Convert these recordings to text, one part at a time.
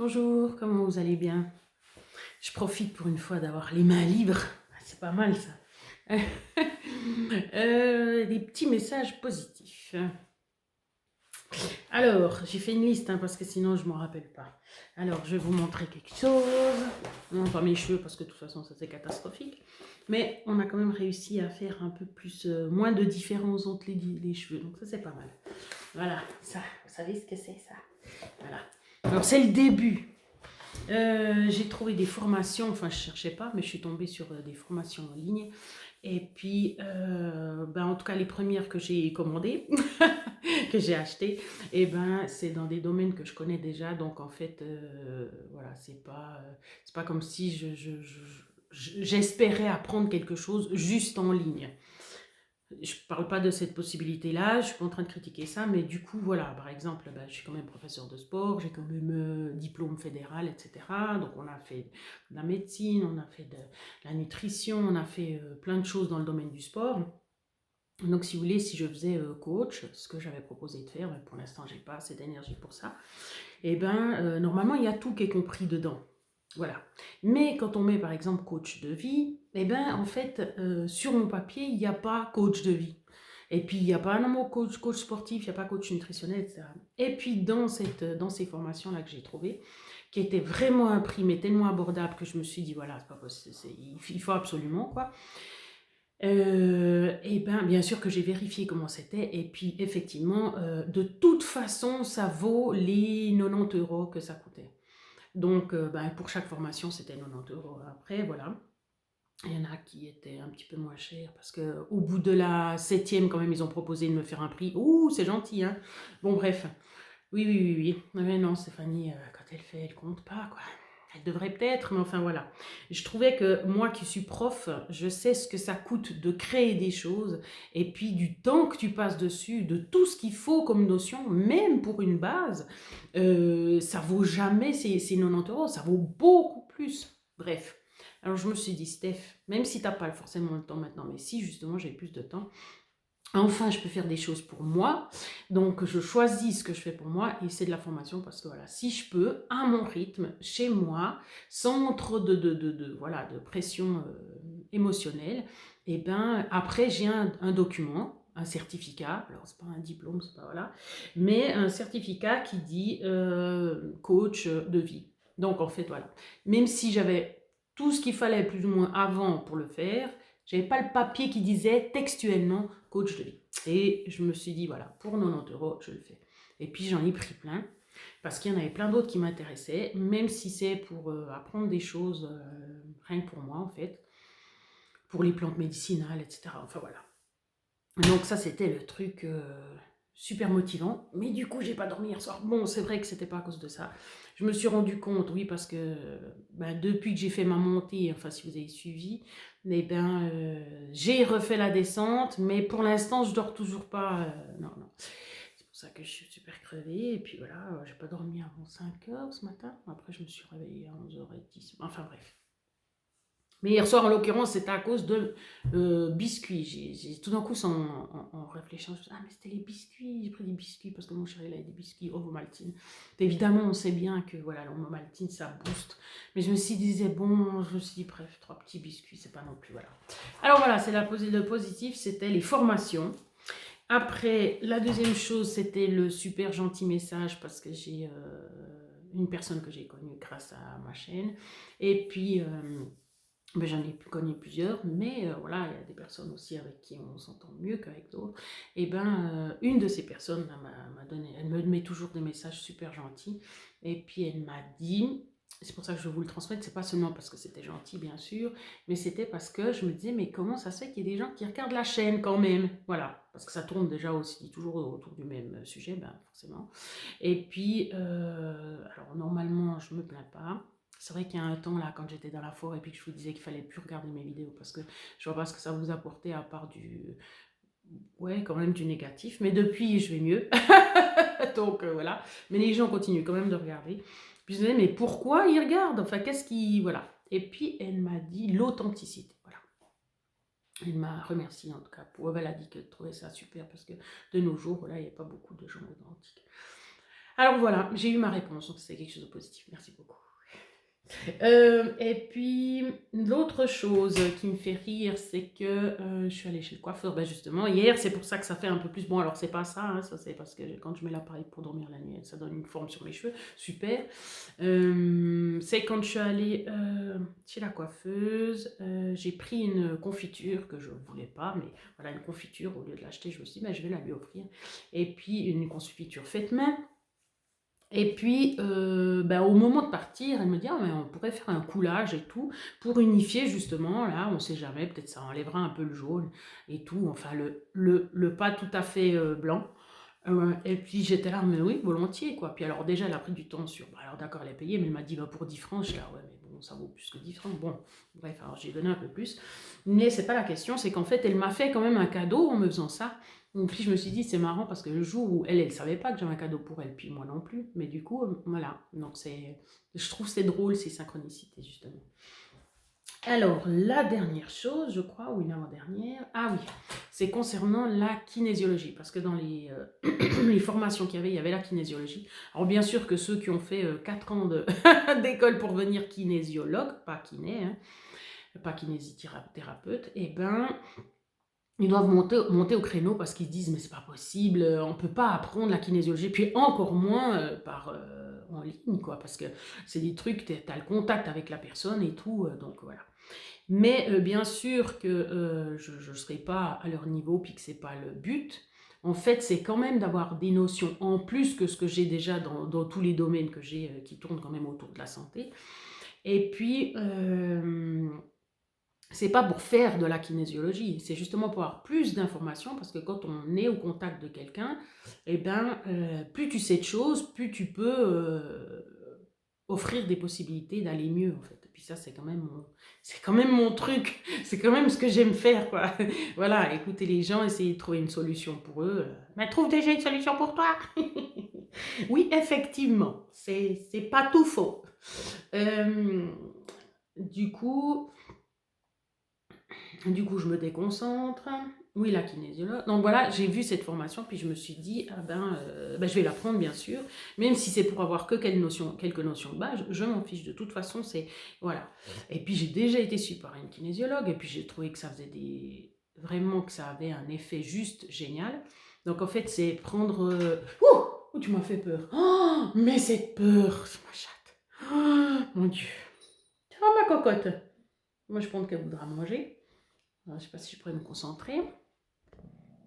Bonjour, comment vous allez bien? Je profite pour une fois d'avoir les mains libres. Ah, c'est pas mal ça. Des petits messages positifs. Alors, j'ai fait une liste parce que sinon je ne m'en rappelle pas. Alors, je vais vous montrer quelque chose. Non, pas mes cheveux parce que de toute façon ça c'est catastrophique. Mais on a quand même réussi à faire un peu plus, moins de différence entre les cheveux. Donc ça c'est pas mal. Voilà, ça, vous savez ce que c'est ça? Voilà. Alors c'est le début. J'ai trouvé des formations, enfin je cherchais pas, mais je suis tombée sur des formations en ligne. Et puis, en tout cas les premières que j'ai commandées, que j'ai achetées, et c'est dans des domaines que je connais déjà. Donc en fait, voilà, c'est pas comme si j'espérais apprendre quelque chose juste en ligne. Je ne parle pas de cette possibilité-là, je ne suis pas en train de critiquer ça, mais du coup, voilà, par exemple, je suis quand même professeur de sport, j'ai quand même diplôme fédéral, etc. Donc, on a fait de la médecine, on a fait de la nutrition, on a fait plein de choses dans le domaine du sport. Donc, si vous voulez, si je faisais coach, ce que j'avais proposé de faire, mais pour l'instant, je n'ai pas assez d'énergie pour ça, et normalement, il y a tout qui est compris dedans. Voilà. Mais quand on met par exemple coach de vie, en fait, sur mon papier, il n'y a pas coach de vie. Et puis, il n'y a pas un mot coach sportif, il n'y a pas coach nutritionnel, etc. Et puis, dans ces formations-là que j'ai trouvées, qui étaient vraiment imprimées, tellement abordables que je me suis dit, voilà, c'est pas possible, il faut absolument, quoi. Bien sûr que j'ai vérifié comment c'était, et puis effectivement, de toute façon, ça vaut les 90 € que ça coûtait. Donc, pour chaque formation, c'était 90 € après, voilà. Il y en a qui étaient un petit peu moins chers parce qu'au bout de la 7e, quand même, ils ont proposé de me faire un prix. Ouh, c'est gentil, hein. Bon, bref. Oui, oui, oui, oui. Mais non, Stéphanie, quand elle fait, elle compte pas, quoi. Elle devrait peut-être, mais enfin voilà. Je trouvais que moi qui suis prof, je sais ce que ça coûte de créer des choses et puis du temps que tu passes dessus, de tout ce qu'il faut comme notion, même pour une base, ça vaut jamais ces 90 €, ça vaut beaucoup plus. Bref. Alors je me suis dit, Steph, même si tu n'as pas forcément le temps maintenant, mais si justement j'ai plus de temps, enfin, je peux faire des choses pour moi. Donc, je choisis ce que je fais pour moi et c'est de la formation parce que voilà, si je peux, à mon rythme, chez moi, sans trop voilà, de pression émotionnelle, après, j'ai un document, un certificat. Alors, c'est pas un diplôme, c'est pas voilà, mais un certificat qui dit coach de vie. Donc, en fait, voilà. Même si j'avais tout ce qu'il fallait plus ou moins avant pour le faire, j'avais pas le papier qui disait textuellement coach de vie. Et je me suis dit, voilà, pour 90 €, je le fais. Et puis j'en ai pris plein, parce qu'il y en avait plein d'autres qui m'intéressaient, même si c'est pour apprendre des choses, rien que pour moi en fait, pour les plantes médicinales, etc. Enfin voilà. Donc ça, c'était le truc super motivant. Mais du coup, j'ai pas dormi hier soir. Bon, c'est vrai que c'était pas à cause de ça. Je me suis rendu compte, oui, parce que depuis que j'ai fait ma montée, enfin si vous avez suivi, j'ai refait la descente, mais pour l'instant, je dors toujours pas. Non, non. C'est pour ça que je suis super crevée. Et puis voilà, j'ai pas dormi avant 5 heures ce matin. Après, je me suis réveillée à 11h10. Enfin bref. Mais hier soir, en l'occurrence, c'était à cause de biscuits. Tout d'un coup, en réfléchissant, je me suis dit, ah, mais c'était les biscuits. J'ai pris des biscuits parce que mon chéri, il a des biscuits Ovomaltine. Évidemment, on sait bien que voilà, l'Ovomaltine, ça booste. Mais je me suis dit, bon, je me suis dit, bref, 3 petits biscuits, c'est pas non plus, voilà. Alors voilà, c'est le positif, c'était les formations. Après, la deuxième chose, c'était le super gentil message parce que j'ai une personne que j'ai connue grâce à ma chaîne. Et puis, j'en ai connu plusieurs, mais voilà, il y a des personnes aussi avec qui on s'entend mieux qu'avec d'autres. Une de ces personnes m'a donné, elle me met toujours des messages super gentils, et puis elle m'a dit, c'est pour ça que je vous le transmettre, c'est pas seulement parce que c'était gentil bien sûr, mais c'était parce que je me disais, mais comment ça se fait qu'il y ait des gens qui regardent la chaîne quand même, voilà, parce que ça tourne déjà aussi toujours autour du même sujet, forcément. Et puis, alors normalement, je me plains pas. C'est vrai qu'il y a un temps, là, quand j'étais dans la forêt et puis que je vous disais qu'il fallait plus regarder mes vidéos parce que je vois pas ce que ça vous apportait à part ouais, quand même du négatif. Mais depuis, je vais mieux. Donc, voilà. Mais les gens continuent quand même de regarder. Puis je me disais, mais pourquoi ils regardent? Enfin, qu'est-ce qui... Voilà. Et puis, elle m'a dit l'authenticité. Voilà. Elle m'a remercié en tout cas. Elle a dit qu'elle trouvait ça super parce que de nos jours, voilà, il n'y a pas beaucoup de gens authentiques. Alors voilà, j'ai eu ma réponse, donc c'est quelque chose de positif. Merci beaucoup. Et puis, l'autre chose qui me fait rire, c'est que je suis allée chez le coiffeur, ben justement, hier, c'est pour ça que ça fait un peu plus. Bon, alors, c'est pas ça, hein, ça c'est parce que quand je mets l'appareil pour dormir la nuit, ça donne une forme sur mes cheveux, super. C'est quand je suis allée chez la coiffeuse, j'ai pris une confiture que je ne voulais pas, mais voilà, une confiture, au lieu de l'acheter, je me suis dit, ben, je vais la lui offrir. Et puis, une confiture faite main. Et puis, ben, au moment de partir, elle me dit: «Ah mais on pourrait faire un coulage et tout, pour unifier justement, là, on sait jamais, peut-être ça enlèvera un peu le jaune et tout, enfin le pas tout à fait, blanc». Et puis j'étais là: «Mais oui, volontiers quoi». Puis alors déjà elle a pris du temps sur bah alors d'accord elle a payé, mais elle m'a dit: «Bah pour 10 francs». Je suis là: «Ouais mais bon ça vaut plus que 10 francs». Bon, bref, alors j'ai donné un peu plus. Mais c'est pas la question, c'est qu'en fait elle m'a fait quand même un cadeau en me faisant ça. Donc puis je me suis dit: «C'est marrant parce que le jour où elle savait pas que j'avais un cadeau pour elle, puis moi non plus». Mais du coup, voilà, donc je trouve c'est drôle ces synchronicités justement. Alors, la dernière chose, je crois, ou une avant-dernière, ah oui, c'est concernant la kinésiologie, parce que dans les, les formations qu'il y avait, il y avait la kinésiologie. Alors bien sûr que ceux qui ont fait 4 ans d'école pour devenir kinésiologue, pas kiné, hein, pas kinésithérapeute, et ben, ils doivent monter au créneau parce qu'ils se disent mais c'est pas possible, on peut pas apprendre la kinésiologie, puis encore moins en ligne, quoi, parce que c'est des trucs, tu as le contact avec la personne et tout, donc voilà. Mais bien sûr que je ne serai pas à leur niveau, puis que c'est pas le but. En fait, c'est quand même d'avoir des notions en plus que ce que j'ai déjà dans tous les domaines que j'ai qui tournent quand même autour de la santé. Et puis, c'est pas pour faire de la kinésiologie, c'est justement pour avoir plus d'informations, parce que quand on est au contact de quelqu'un, eh ben, plus tu sais de choses, plus tu peux offrir des possibilités d'aller mieux, en fait. Et puis ça, c'est quand même mon truc, c'est quand même ce que j'aime faire, quoi. Voilà, écouter les gens, essayer de trouver une solution pour eux. Mais trouve déjà une solution pour toi. Oui, effectivement, c'est pas tout faux. Euh, du coup, je me déconcentre. Oui, la kinésiologue. Donc voilà, j'ai vu cette formation, puis je me suis dit, ah ben, je vais la prendre, bien sûr, même si c'est pour avoir que quelques notions de base, je m'en fiche. De toute façon, c'est... Voilà. Et puis j'ai déjà été suivie par une kinésiologue, et puis j'ai trouvé que ça faisait vraiment que ça avait un effet juste génial. Donc en fait, c'est prendre... Ouh, tu m'as fait peur. Oh, mais cette peur, c'est ma chatte. Oh, mon Dieu. Oh, ma cocotte. Moi, je pense qu'elle voudra manger. Alors, je ne sais pas si je pourrais me concentrer.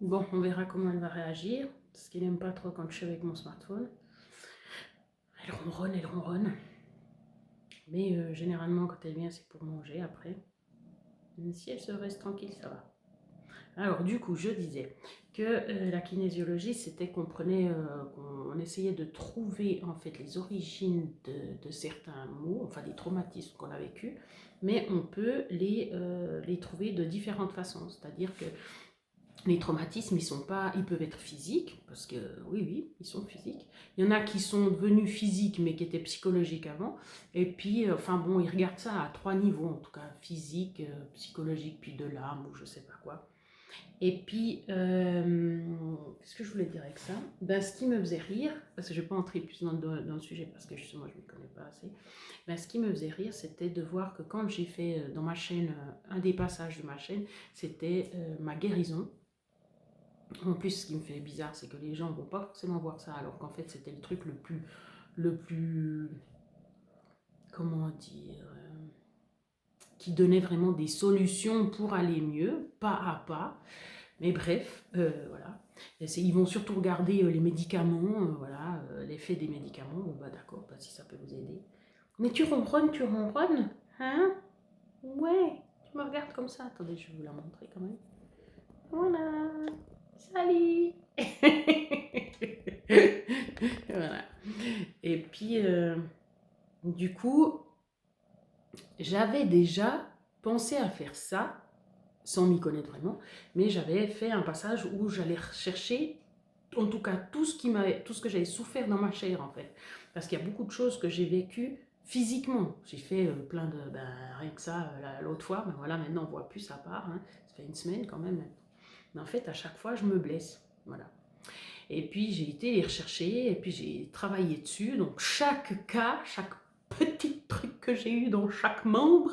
Bon, on verra comment elle va réagir, parce qu'elle n'aime pas trop quand je suis avec mon smartphone. Elle ronronne, elle ronronne. Mais généralement, quand elle vient, c'est pour manger après. Mais si elle se reste tranquille, ça va. Alors, du coup, je disais que la kinésiologie, c'était qu'on essayait de trouver en fait les origines de certains maux, enfin des traumatismes qu'on a vécus, mais on peut les trouver de différentes façons. C'est-à-dire que les traumatismes, ils peuvent être physiques, parce que oui, ils sont physiques. Il y en a qui sont devenus physiques, mais qui étaient psychologiques avant. Et puis, enfin bon, ils regardent ça à 3 niveaux, en tout cas, physique, psychologique, puis de l'âme, ou je sais pas quoi. Et puis, qu'est-ce que je voulais dire avec ça? Ben, ce qui me faisait rire, parce que je ne vais pas entrer plus dans le sujet, parce que justement, je ne m'y connais pas assez. Ben, ce qui me faisait rire, c'était de voir que quand j'ai fait dans ma chaîne, un des passages de ma chaîne, c'était ma guérison. En plus, ce qui me fait bizarre, c'est que les gens ne vont pas forcément voir ça, alors qu'en fait, c'était le truc le plus, comment dire, qui donnait vraiment des solutions pour aller mieux, pas à pas. Mais bref, voilà. Ils vont surtout regarder les médicaments, voilà, l'effet des médicaments. Bon, bah d'accord, bah, si ça peut vous aider. Mais tu ronronnes, hein? Ouais, tu me regardes comme ça. Attendez, je vais vous la montrer quand même. Voilà, salut. Voilà. Et puis, du coup, j'avais déjà pensé à faire ça, sans m'y connaître vraiment, mais j'avais fait un passage où j'allais rechercher, en tout cas, tout ce que j'avais souffert dans ma chair, en fait. Parce qu'il y a beaucoup de choses que j'ai vécues physiquement. J'ai fait plein de... Ben, rien que ça, l'autre fois, ben voilà, maintenant on voit plus à part, hein. Ça fait une semaine quand même. Mais en fait, à chaque fois, je me blesse. Voilà. Et puis j'ai été les rechercher, et puis j'ai travaillé dessus. Donc chaque cas, chaque petit truc que j'ai eu dans chaque membre,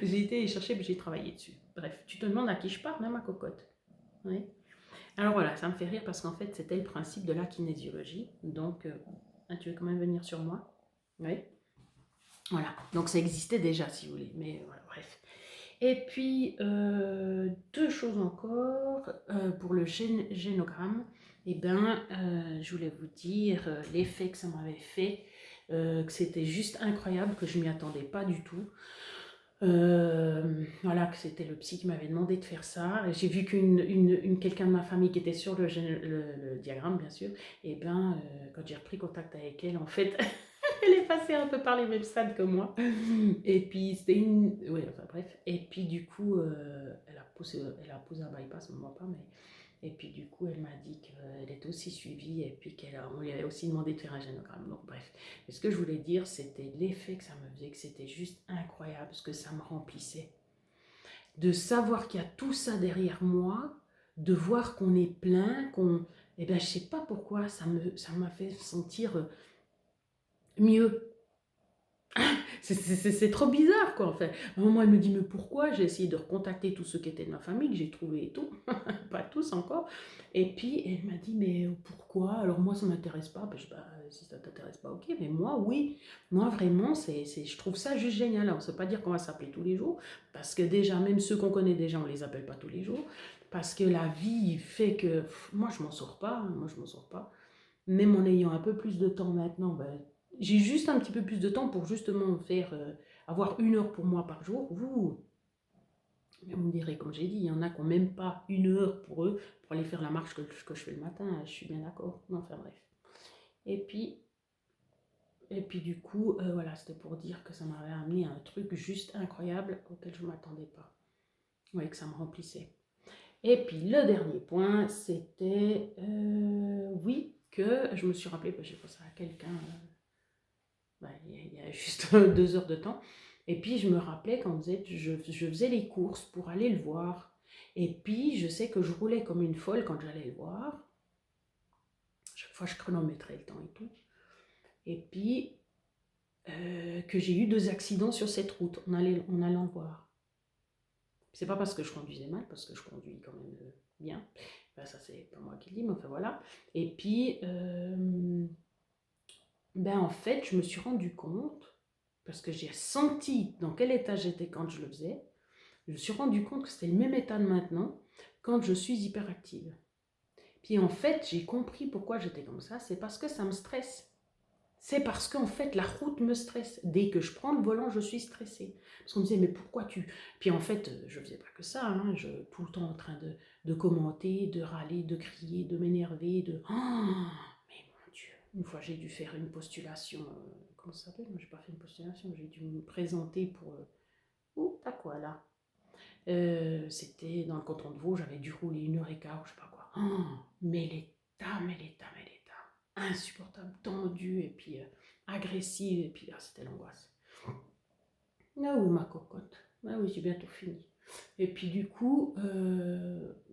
j'ai été les chercher, puis j'ai travaillé dessus. Bref, tu te demandes à qui je parle, hein, ma cocotte. Oui. Alors voilà, ça me fait rire parce qu'en fait, c'était le principe de la kinésiologie. Donc, tu veux quand même venir sur moi? Oui. Voilà, donc ça existait déjà, si vous voulez. Mais voilà, bref. Et puis, deux choses encore. Pour le génogramme, eh ben, je voulais vous dire l'effet que ça m'avait fait, que c'était juste incroyable, que je m'y attendais pas du tout. Voilà, que c'était le psy qui m'avait demandé de faire ça. Et j'ai vu quelqu'un de ma famille qui était sur le diagramme, bien sûr, et ben, quand j'ai repris contact avec elle, en fait, elle est passée un peu par les mêmes stades que moi. Et puis, c'était une... Oui, enfin bref. Et puis, du coup, elle a posé un bypass, moi pas, mais... Et puis, du coup, elle m'a dit qu'elle était aussi suivie et puis qu'on lui avait aussi demandé de faire un génogramme. Donc, bref. Mais ce que je voulais dire, c'était l'effet que ça me faisait, que c'était juste incroyable, ce que ça me remplissait. De savoir qu'il y a tout ça derrière moi, de voir qu'on est plein, qu'on... Eh bien, je sais pas pourquoi, ça m'a fait sentir mieux. C'est trop bizarre, quoi, en fait. À un moment, elle me dit, mais pourquoi? J'ai essayé de recontacter tous ceux qui étaient de ma famille, que j'ai trouvé et tout. Pas tous encore. Et puis, elle m'a dit, mais pourquoi? Alors, moi, ça ne m'intéresse pas. Ben, si ça ne t'intéresse pas, ok. Mais moi, oui. Moi, vraiment, je trouve ça juste génial. Alors, ça ne veut pas dire qu'on va s'appeler tous les jours. Parce que déjà, même ceux qu'on connaît déjà, on ne les appelle pas tous les jours. Parce que la vie fait que... moi, je m'en sors pas. Hein, moi, je m'en sors pas. Même en ayant un peu plus de temps maintenant, ben, j'ai juste un petit peu plus de temps pour justement faire, avoir 1 heure pour moi par jour. Vous me direz, comme j'ai dit, il y en a qui n'ont même pas 1 heure pour eux, pour aller faire la marche que je fais le matin, je suis bien d'accord. Enfin bref. Et puis, du coup, voilà, c'était pour dire que ça m'avait amené à un truc juste incroyable auquel je ne m'attendais pas. Oui, que ça me remplissait. Et puis le dernier point, c'était, oui, que je me suis rappelé, j'ai fait ça à quelqu'un il y a juste 2 heures de temps. Et puis je me rappelais quand je faisais les courses pour aller le voir. Et puis je sais que je roulais comme une folle quand j'allais le voir. Chaque fois je chronométrais le temps et tout. Et puis que j'ai eu 2 accidents sur cette route en allant le voir. C'est pas parce que je conduisais mal, parce que je conduis quand même bien. Enfin, ça c'est pas moi qui le dis, mais enfin voilà. Et puis ben en fait je me suis rendu compte, parce que j'ai senti dans quel état j'étais quand je le faisais, je me suis rendu compte que c'était le même état de maintenant quand je suis hyperactive. Puis en fait, j'ai compris pourquoi j'étais comme ça, c'est parce que ça me stresse. C'est parce qu'en fait, la route me stresse. Dès que je prends le volant, je suis stressée. Parce qu'on me disait, mais pourquoi tu... Puis en fait, je faisais pas que ça, hein, tout le temps en train de commenter, de râler, de crier, de m'énerver, de... Oh, mais mon Dieu, une fois j'ai dû faire une postulation, comment ça s'appelle? Moi, j'ai pas fait une postulation, j'ai dû me présenter pour... Ouh, t'as quoi là? C'était dans le canton de Vaud, j'avais dû rouler 1 heure et quart, je sais pas quoi. Oh, mais l'état, insupportable, tendu, et puis agressive, et puis là, c'était l'angoisse. Ah oui, ma cocotte, ah oui, j'ai bientôt fini. Et puis du coup,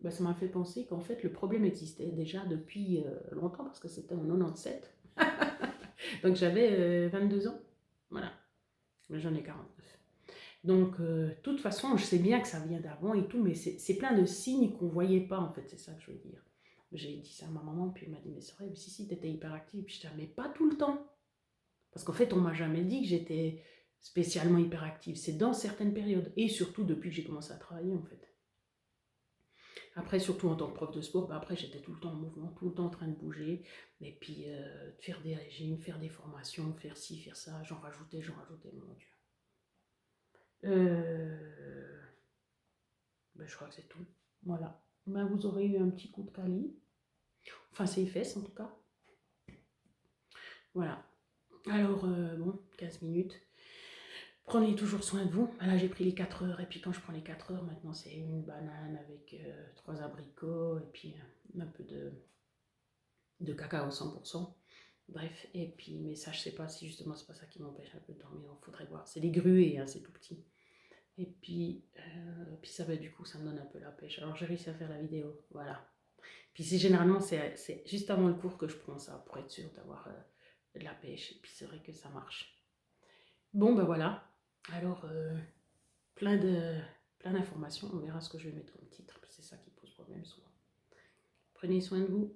ça m'a fait penser qu'en fait, le problème existait déjà depuis longtemps, parce que c'était en 97. Donc j'avais 22 ans, voilà, mais j'en ai 49. Donc, de toute façon, je sais bien que ça vient d'avant et tout, mais c'est plein de signes qu'on ne voyait pas, en fait, c'est ça que je veux dire. J'ai dit ça à ma maman, puis elle m'a dit, mais c'est vrai, mais si, t'étais hyperactive, puis je disais, mais pas tout le temps. Parce qu'en fait, on m'a jamais dit que j'étais spécialement hyperactive, c'est dans certaines périodes, et surtout depuis que j'ai commencé à travailler, en fait. Après, surtout en tant que prof de sport, après, j'étais tout le temps en mouvement, tout le temps en train de bouger, et puis de faire des régimes, faire des formations, faire ci, faire ça, j'en rajoutais, mon Dieu. Je crois que c'est tout. Voilà. Vous aurez eu un petit coup de Cali. Enfin, c'est les fesses en tout cas. Voilà. Alors, 15 minutes. Prenez toujours soin de vous. Là, j'ai pris les 4 heures. Et puis, quand je prends les 4 heures, maintenant, c'est une banane avec 3 abricots. Et puis, un peu de cacao 100%. Bref. Et puis, mais ça, je sais pas si justement, c'est pas ça qui m'empêche un peu de dormir. Il faudrait voir. C'est des gruées, hein, c'est tout petit. Et puis ça va, du coup, ça me donne un peu la pêche. Alors, j'ai réussi à faire la vidéo. Voilà. Puis c'est généralement, c'est juste avant le cours que je prends ça pour être sûr d'avoir de la pêche. Et puis c'est vrai que ça marche. Bon, ben voilà. Alors, plein de, plein d'informations. On verra ce que je vais mettre comme titre. C'est ça qui pose problème souvent. Prenez soin de vous.